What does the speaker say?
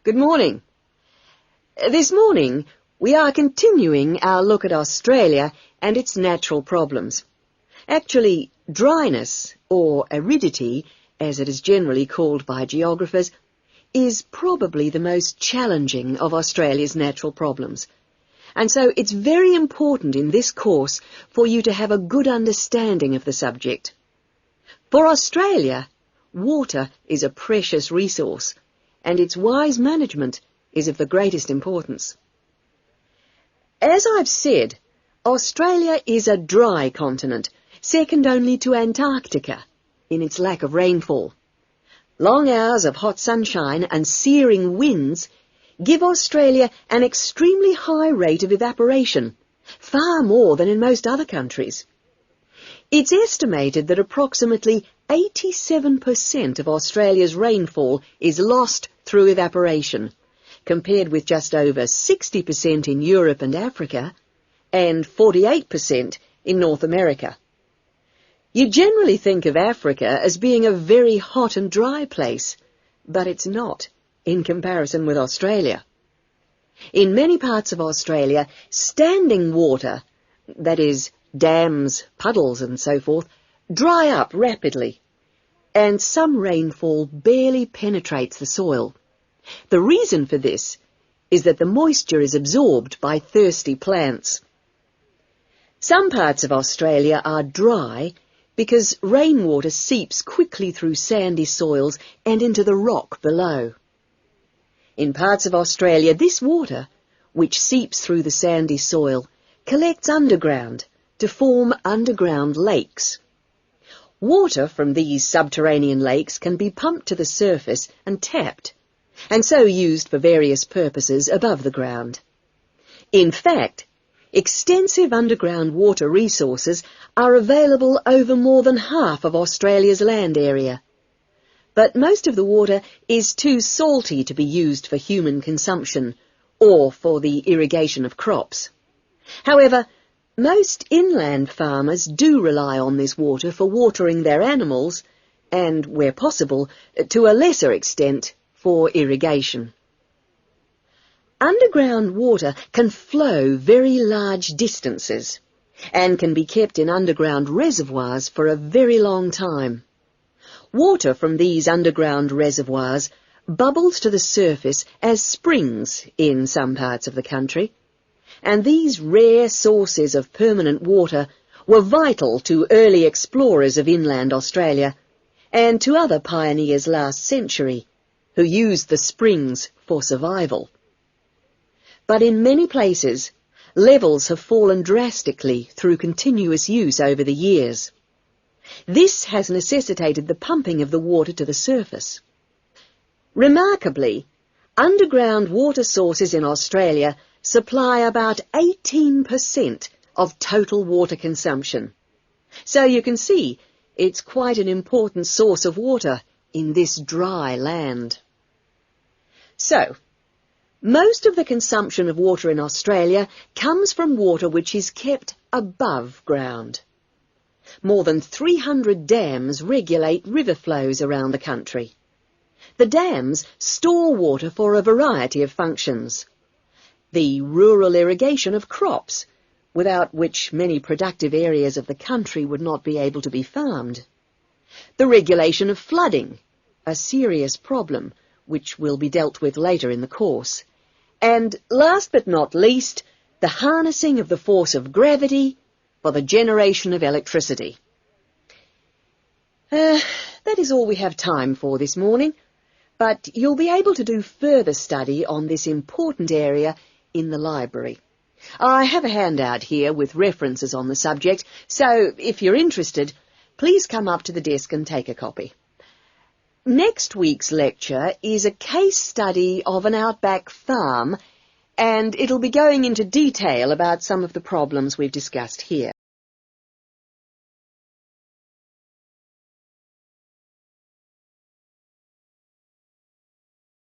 Good morning. This morning we are continuing our look at Australia and its natural problems. Actually, dryness, or aridity, as it is generally called by geographers, is probably the most challenging of Australia's natural problems. And so it's very important in this course for you to have a good understanding of the subject. For Australia, water is a precious resource, and its wise management is of the greatest importance. As I've said, Australia is a dry continent, second only to Antarctica in its lack of rainfall. Long hours of hot sunshine and searing winds give Australia an extremely high rate of evaporation, far more than in most other countries. It's estimated that approximately 87% of Australia's rainfall is lost through evaporation, compared with just over 60% in Europe and Africa, and 48% in North America. You generally think of Africa as being a very hot and dry place, but it's not, in comparison with Australia. In many parts of Australia, standing water, that is, dams, puddles and so forth, dry up rapidly, and some rainfall barely penetrates the soil. The reason for this is that the moisture is absorbed by thirsty plants. Some parts of Australia are dry because rainwater seeps quickly through sandy soils and into the rock below. In parts of Australia, this water, which seeps through the sandy soil, collects underground to form underground lakes. Water from these subterranean lakes can be pumped to the surface and tapped, and so used for various purposes above the ground. In fact, extensive underground water resources are available over more than half of Australia's land area. But most of the water is too salty to be used for human consumption or for the irrigation of crops. However, most inland farmers do rely on this water for watering their animals and, where possible, to a lesser extent, for irrigation. Underground water can flow very large distances and can be kept in underground reservoirs for a very long time. Water from these underground reservoirs bubbles to the surface as springs in some parts of the country, and these rare sources of permanent water were vital to early explorers of inland Australia and to other pioneers last century who used the springs for survival. But in many places, levels have fallen drastically through continuous use over the years. This has necessitated the pumping of the water to the surface. Remarkably, underground water sources in Australia supply about 18% of total water consumption. So you can see it's quite an important source of water in this dry land. So, most of the consumption of water in Australia comes from water which is kept above ground. More than 300 dams regulate river flows around the country. The dams store water for a variety of functions. The rural irrigation of crops, without which many productive areas of the country would not be able to be farmed. The regulation of flooding, a serious problem which will be dealt with later in the course. And last but not least, the harnessing of the force of gravity for the generation of electricity. That is all we have time for this morning, but you'll be able to do further study on this important area in the library. I have a handout here with references on the subject, so if you're interested, please come up to the desk and take a copy. Next week's lecture is a case study of an outback farm, and it'll be going into detail about some of the problems we've discussed here.